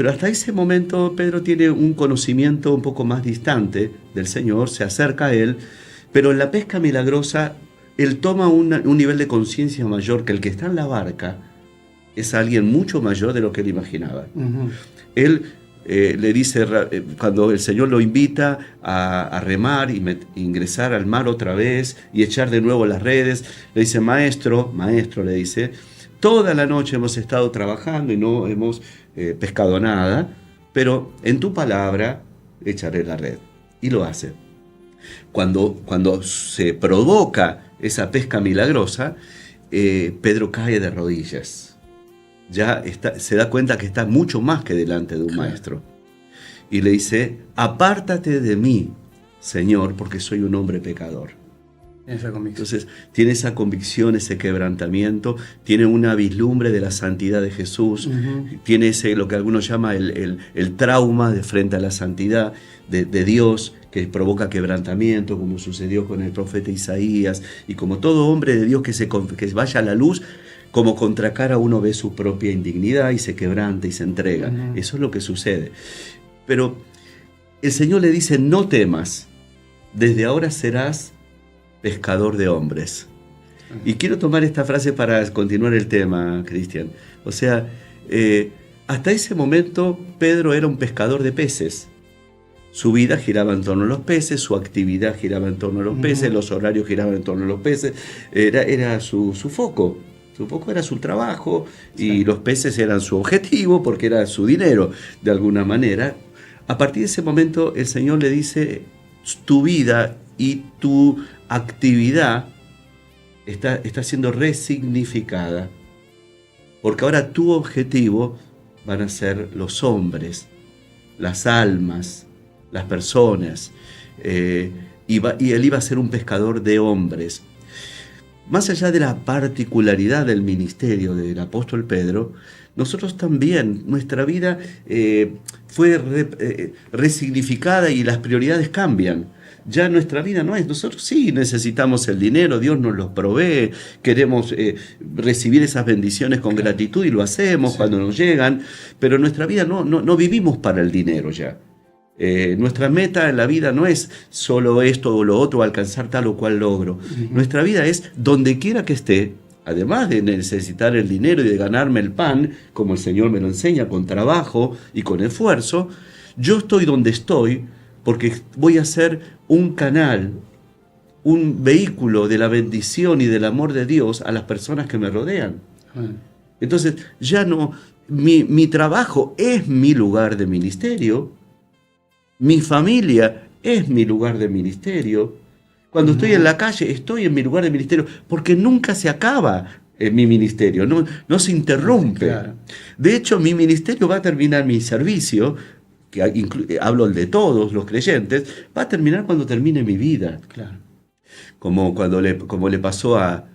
hasta ese momento Pedro tiene un conocimiento un poco más distante del Señor, se acerca a Él, pero en la pesca milagrosa Él toma un nivel de conciencia mayor, que el que está en la barca es alguien mucho mayor de lo que él imaginaba. Uh-huh. Él le dice, cuando el Señor lo invita a remar y ingresar al mar otra vez y echar de nuevo las redes, le dice, maestro, le dice, toda la noche hemos estado trabajando y no hemos pescado nada, pero en tu palabra echaré la red. Y lo hace. Cuando se provoca esa pesca milagrosa, Pedro cae de rodillas. Ya se da cuenta que está mucho más que delante de un maestro. Y le dice, apártate de mí, Señor, porque soy un hombre pecador. Esa convicción. Entonces, tiene esa convicción, ese quebrantamiento, tiene una vislumbre de la santidad de Jesús, tiene ese, lo que algunos llaman el trauma de frente a la santidad de Dios, que provoca quebrantamiento, como sucedió con el profeta Isaías, y como todo hombre de Dios que vaya a la luz, como contracara uno ve su propia indignidad y se quebranta y se entrega. Eso es lo que sucede. Pero el Señor le dice, no temas, desde ahora serás pescador de hombres. Y quiero tomar esta frase para continuar el tema, Cristian. O sea, hasta ese momento Pedro era un pescador de peces. Su vida giraba en torno a los peces, su actividad giraba en torno a los peces, los horarios giraban en torno a los peces. Era su foco. Su foco era su trabajo y los peces eran su objetivo porque era su dinero, de alguna manera. A partir de ese momento el Señor le dice, tu vida y tu actividad está siendo resignificada, porque ahora tu objetivo van a ser los hombres, las almas, las personas, y él iba a ser un pescador de hombres. Más allá de la particularidad del ministerio del apóstol Pedro, nosotros también, nuestra vida fue resignificada y las prioridades cambian. Ya nuestra vida no es, nosotros sí necesitamos el dinero, Dios nos los provee, queremos recibir esas bendiciones con gratitud y lo hacemos cuando nos llegan, pero nuestra vida no vivimos para el dinero ya. Nuestra meta en la vida no es solo esto o lo otro, alcanzar tal o cual logro. Nuestra vida es donde quiera que esté, además de necesitar el dinero y de ganarme el pan, como el Señor me lo enseña, con trabajo y con esfuerzo, yo estoy donde estoy porque voy a ser un canal, un vehículo de la bendición y del amor de Dios a las personas que me rodean. Entonces, ya no, mi trabajo es mi lugar de ministerio, mi familia es mi lugar de ministerio. Cuando estoy en la calle, estoy en mi lugar de ministerio, porque nunca se acaba mi ministerio, no se interrumpe. Claro. De hecho, mi ministerio va a terminar, mi servicio, que hablo el de todos los creyentes, va a terminar cuando termine mi vida. Claro. Como le pasó a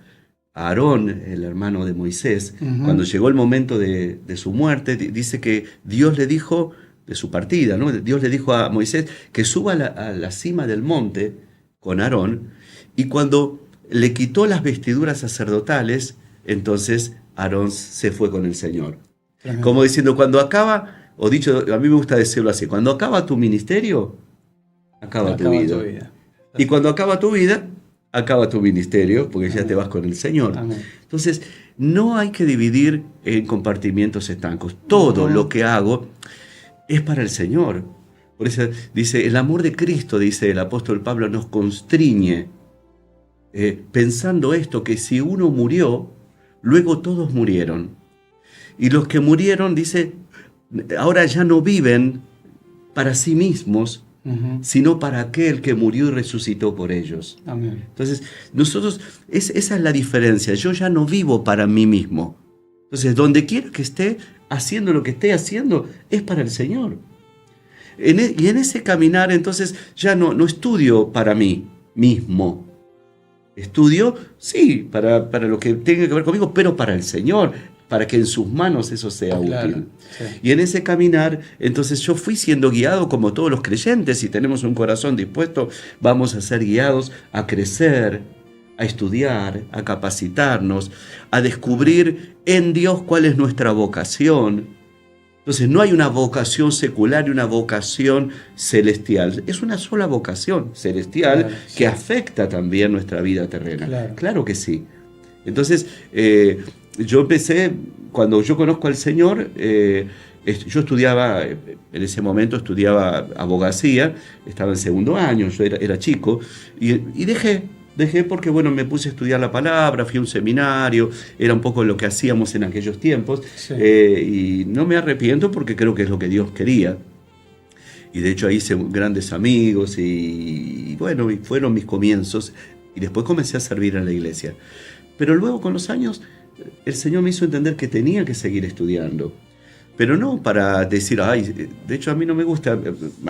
Aarón, el hermano de Moisés, cuando llegó el momento de su muerte, dice que Dios le dijo, de su partida, ¿no? Dios le dijo a Moisés que suba a la cima del monte con Aarón, y cuando le quitó las vestiduras sacerdotales, entonces Aarón se fue con el Señor. Como diciendo, cuando acaba, o dicho, a mí me gusta decirlo así, cuando acaba tu ministerio, acaba tu vida. Y cuando acaba tu vida, acaba tu ministerio, porque ya te vas con el Señor. Amén. Entonces, no hay que dividir en compartimientos estancos. Todo lo que hago es para el Señor. Por eso dice, el amor de Cristo, dice el apóstol Pablo, nos constriñe, pensando esto, que si uno murió, luego todos murieron. Y los que murieron, dice, ahora ya no viven para sí mismos, sino para aquel que murió y resucitó por ellos. Amén. Entonces, nosotros, esa es la diferencia. Yo ya no vivo para mí mismo. Entonces, donde quiera que esté, haciendo lo que esté haciendo, es para el Señor. Y en ese caminar, entonces, ya no estudio para mí mismo. Estudio, sí, para lo que tenga que ver conmigo, pero para el Señor, para que en sus manos eso sea útil. Sí. Y en ese caminar, entonces yo fui siendo guiado como todos los creyentes. Si tenemos un corazón dispuesto, vamos a ser guiados a crecer, a estudiar, a capacitarnos, a descubrir en Dios cuál es nuestra vocación. Entonces no hay una vocación secular y una vocación celestial. Es una sola vocación celestial, claro, sí, que afecta también nuestra vida terrena. Claro que sí. Entonces yo empecé, cuando yo conozco al Señor, yo estudiaba, en ese momento estudiaba abogacía, estaba en segundo año, yo era chico, y dejé porque, bueno, me puse a estudiar la palabra, fui a un seminario, era un poco lo que hacíamos en aquellos tiempos, sí. Y no me arrepiento porque creo que es lo que Dios quería. Y de hecho ahí hice grandes amigos y bueno, y fueron mis comienzos. Y después comencé a servir en la iglesia. Pero luego con los años el Señor me hizo entender que tenía que seguir estudiando. pero no para decir, ay, de hecho a mí no me gusta,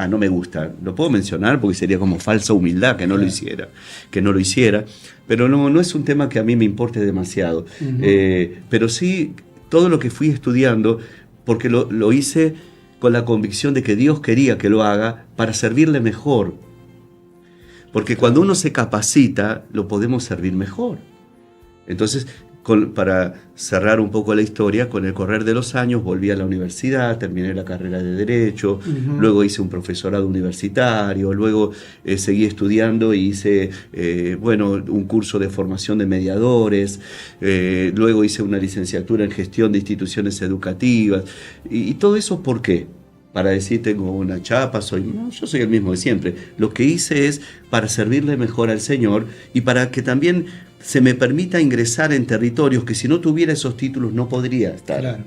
no me gusta, lo puedo mencionar porque sería como falsa humildad que no lo hiciera, pero no es un tema que a mí me importe demasiado. Pero sí, todo lo que fui estudiando, porque lo hice con la convicción de que Dios quería que lo haga para servirle mejor. Porque cuando uno se capacita, lo podemos servir mejor. Entonces, para cerrar un poco la historia, con el correr de los años volví a la universidad, terminé la carrera de Derecho, luego hice un profesorado universitario, luego seguí estudiando y hice un curso de formación de mediadores, luego hice una licenciatura en gestión de instituciones educativas. Y todo eso, ¿por qué? Para decir tengo una chapa, yo soy el mismo de siempre. Lo que hice es para servirle mejor al Señor y para que también se me permita ingresar en territorios que si no tuviera esos títulos no podría estar. Claro.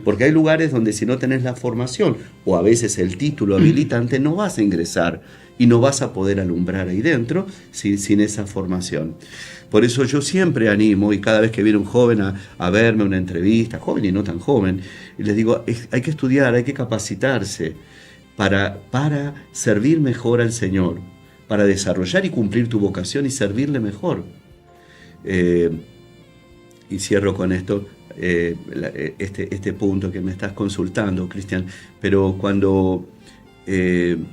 Porque hay lugares donde si no tenés la formación o a veces el título habilitante no vas a ingresar y no vas a poder alumbrar ahí dentro sin esa formación. Por eso yo siempre animo, y cada vez que viene un joven a verme una entrevista, joven y no tan joven, y les digo, hay que estudiar, hay que capacitarse para servir mejor al Señor, para desarrollar y cumplir tu vocación y servirle mejor. Y cierro con esto, este punto que me estás consultando, Cristian, pero cuando en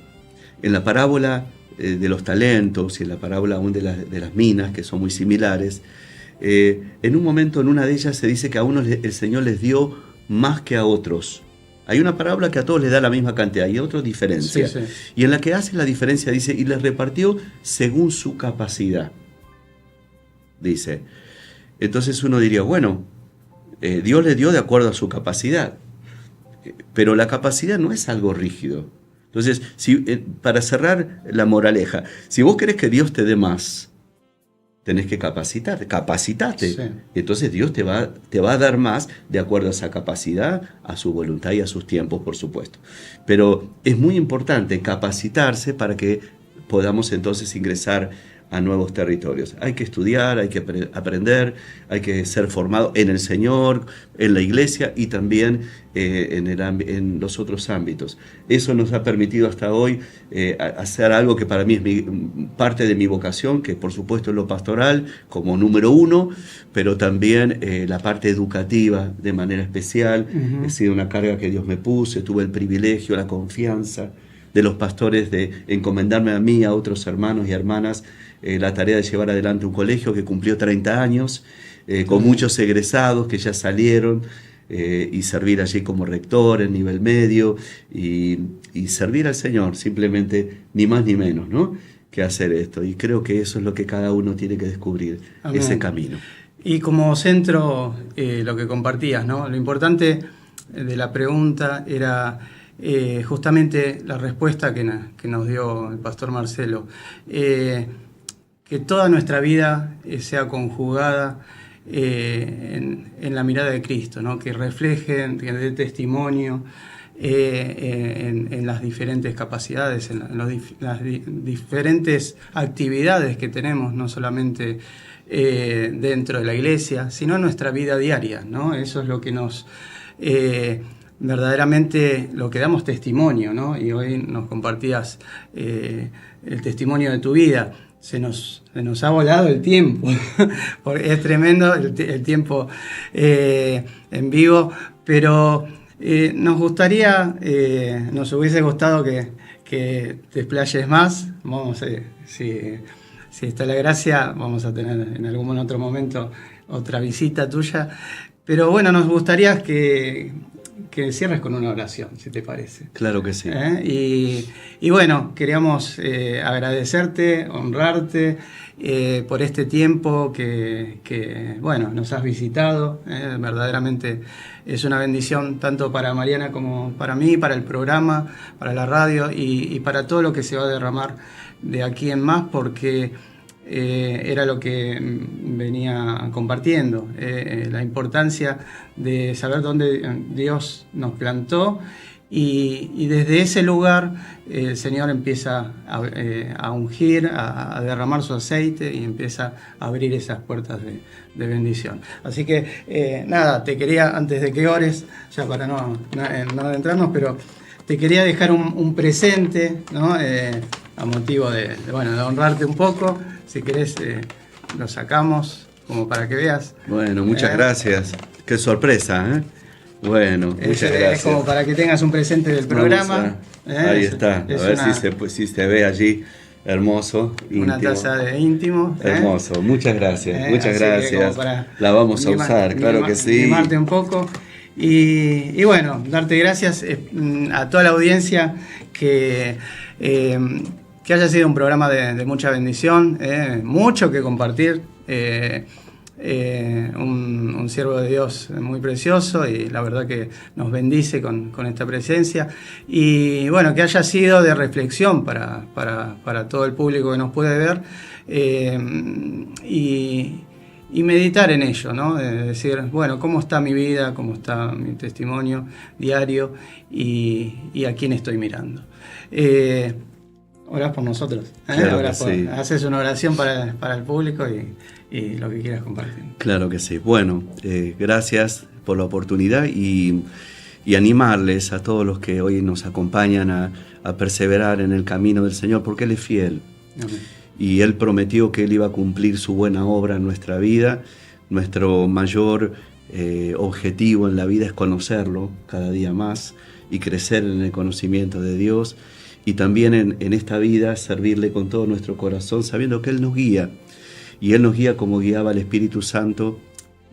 la parábola de los talentos y en la parábola aún de las minas, que son muy similares, en un momento en una de ellas se dice que a unos el Señor les dio más que a otros. Hay una parábola que a todos les da la misma cantidad y a otros diferencia. Sí. Y en la que hace la diferencia dice, y les repartió según su capacidad. Dice, entonces uno diría, bueno, Dios le dio de acuerdo a su capacidad, pero la capacidad no es algo rígido. Entonces, para cerrar la moraleja, si vos querés que Dios te dé más, tenés que capacitate. Sí. Entonces Dios te va a dar más de acuerdo a esa capacidad, a su voluntad y a sus tiempos, por supuesto. Pero es muy importante capacitarse para que podamos entonces ingresar a nuevos territorios. Hay que estudiar, hay que aprender, hay que ser formado en el Señor, en la iglesia y también en los otros ámbitos. Eso nos ha permitido hasta hoy hacer algo que para mí es parte de mi vocación, que por supuesto es lo pastoral como número uno, pero también la parte educativa de manera especial. Ha sido una carga que Dios me puso, tuve el privilegio, la confianza de los pastores de encomendarme a mí, a otros hermanos y hermanas, la tarea de llevar adelante un colegio que cumplió 30 años, con muchos egresados que ya salieron, y servir allí como rector en nivel medio y servir al Señor, simplemente ni más ni menos, ¿no?, que hacer esto. Y creo que eso es lo que cada uno tiene que descubrir. Amén. Ese camino. Y como centro, lo que compartías, ¿no?, lo importante de la pregunta era justamente la respuesta que nos dio el pastor Marcelo, que toda nuestra vida sea conjugada en la mirada de Cristo, ¿no?, que reflejen, que dé testimonio en las diferentes capacidades, en las diferentes actividades que tenemos, no solamente dentro de la iglesia, sino en nuestra vida diaria, ¿no? Eso es lo que nos... verdaderamente lo que damos testimonio, ¿no? Y hoy nos compartías el testimonio de tu vida. Se nos ha volado el tiempo, porque es tremendo el tiempo en vivo, pero nos hubiese gustado que te explayes más. Vamos, si está la gracia, vamos a tener en algún otro momento otra visita tuya, pero bueno, nos gustaría que cierres con una oración, si te parece. Claro que sí. Y bueno, queríamos agradecerte, honrarte por este tiempo que bueno, nos has visitado. Verdaderamente es una bendición tanto para Mariana como para mí, para el programa, para la radio y para todo lo que se va a derramar de aquí en más, porque era lo que venía compartiendo, la importancia de saber dónde Dios nos plantó Y desde ese lugar el Señor empieza a ungir, a derramar su aceite y empieza a abrir esas puertas de bendición. Así que nada, te quería, antes de que ores, ya para no adentrarnos, pero te quería dejar un presente, ¿no? A motivo de honrarte un poco. Si querés, lo sacamos como para que veas. Bueno, muchas gracias. Qué sorpresa, ¿eh? Bueno, muchas gracias. Es como para que tengas un presente del programa. Ahí está, a ver si se ve allí. Hermoso, íntimo. Una taza de íntimo. Hermoso, muchas gracias, muchas gracias. La vamos a usar, claro que sí. Animarte un poco. Y bueno, darte gracias a toda la audiencia que haya sido un programa de mucha bendición, mucho que compartir. Un siervo de Dios muy precioso y la verdad que nos bendice con esta presencia y bueno, que haya sido de reflexión para todo el público que nos puede ver y meditar en ello, ¿no? Decir, bueno, ¿cómo está mi vida? ¿Cómo está mi testimonio diario? Y a quién estoy mirando. Orás por nosotros. Claro que sí. Haces una oración para el público y lo que quieras compartir. Claro que sí. Bueno, gracias por la oportunidad y animarles a todos los que hoy nos acompañan a perseverar en el camino del Señor, porque Él es fiel. Amén. Y Él prometió que Él iba a cumplir su buena obra en nuestra vida. Nuestro mayor objetivo en la vida es conocerlo cada día más y crecer en el conocimiento de Dios. Y también en esta vida servirle con todo nuestro corazón, sabiendo que Él nos guía. Y Él nos guía como guiaba el Espíritu Santo,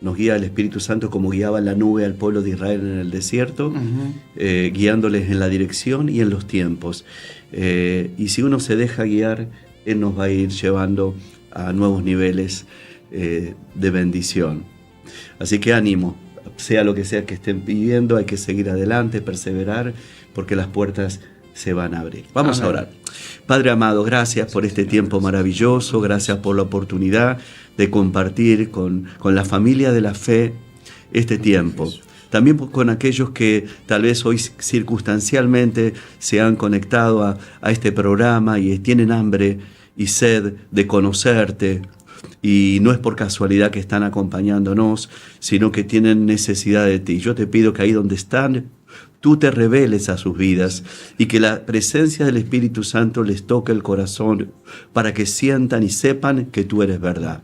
nos guía el Espíritu Santo como guiaba la nube al pueblo de Israel en el desierto, guiándoles en la dirección y en los tiempos. Y si uno se deja guiar, Él nos va a ir llevando a nuevos niveles de bendición. Así que ánimo, sea lo que sea que estén viviendo, hay que seguir adelante, perseverar, porque las puertas se van a abrir. Vamos a orar. Padre amado, gracias por este tiempo maravilloso, gracias por la oportunidad de compartir con la familia de la fe este tiempo. También con aquellos que tal vez hoy circunstancialmente se han conectado a este programa y tienen hambre y sed de conocerte. Y no es por casualidad que están acompañándonos, sino que tienen necesidad de ti. Yo te pido que ahí donde están, tú te reveles a sus vidas y que la presencia del Espíritu Santo les toque el corazón para que sientan y sepan que tú eres verdad.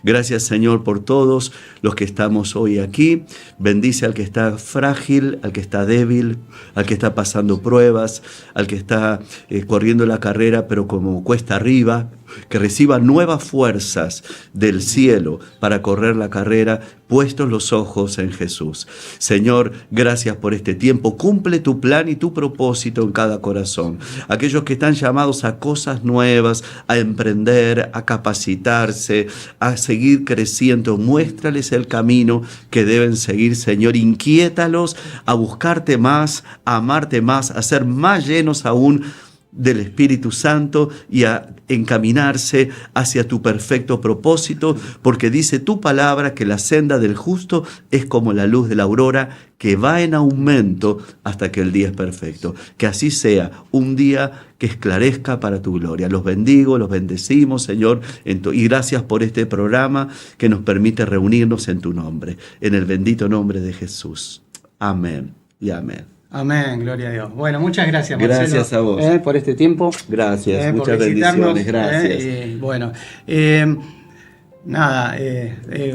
Gracias, Señor, por todos los que estamos hoy aquí. Bendice al que está frágil, al que está débil, al que está pasando pruebas, al que está corriendo la carrera pero como cuesta arriba. Que reciba nuevas fuerzas del cielo para correr la carrera, puestos los ojos en Jesús. Señor, gracias por este tiempo. Cumple tu plan y tu propósito en cada corazón. Aquellos que están llamados a cosas nuevas, a emprender, a capacitarse, a seguir creciendo, muéstrales el camino que deben seguir, Señor. Inquiétalos a buscarte más, a amarte más, a ser más llenos aún del Espíritu Santo y a encaminarse hacia tu perfecto propósito, porque dice tu palabra que la senda del justo es como la luz de la aurora que va en aumento hasta que el día es perfecto. Que así sea, un día que esclarezca para tu gloria. Los bendigo, los bendecimos, Señor, y gracias por este programa que nos permite reunirnos en tu nombre, en el bendito nombre de Jesús. Amén y amén. Amén, gloria a Dios. Bueno, muchas gracias, Marcelo. Gracias a vos. Por este tiempo. Gracias, muchas bendiciones, gracias. Bueno,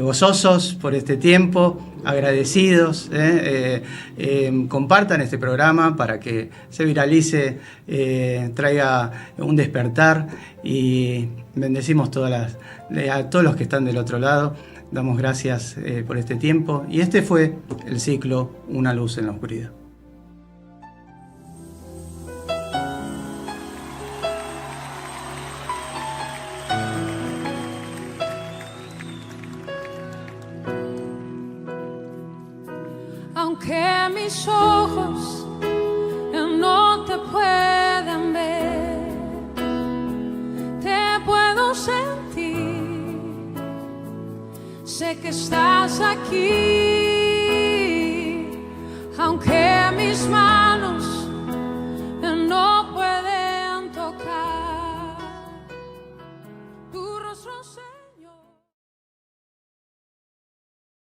gozosos por este tiempo, agradecidos. Compartan este programa para que se viralice, traiga un despertar y bendecimos a todos los que están del otro lado. Damos gracias por este tiempo y este fue el ciclo Una luz en la oscuridad. Aunque mis ojos no te puedan ver, te puedo sentir, sé que estás aquí. Aunque mis manos nuestro ser.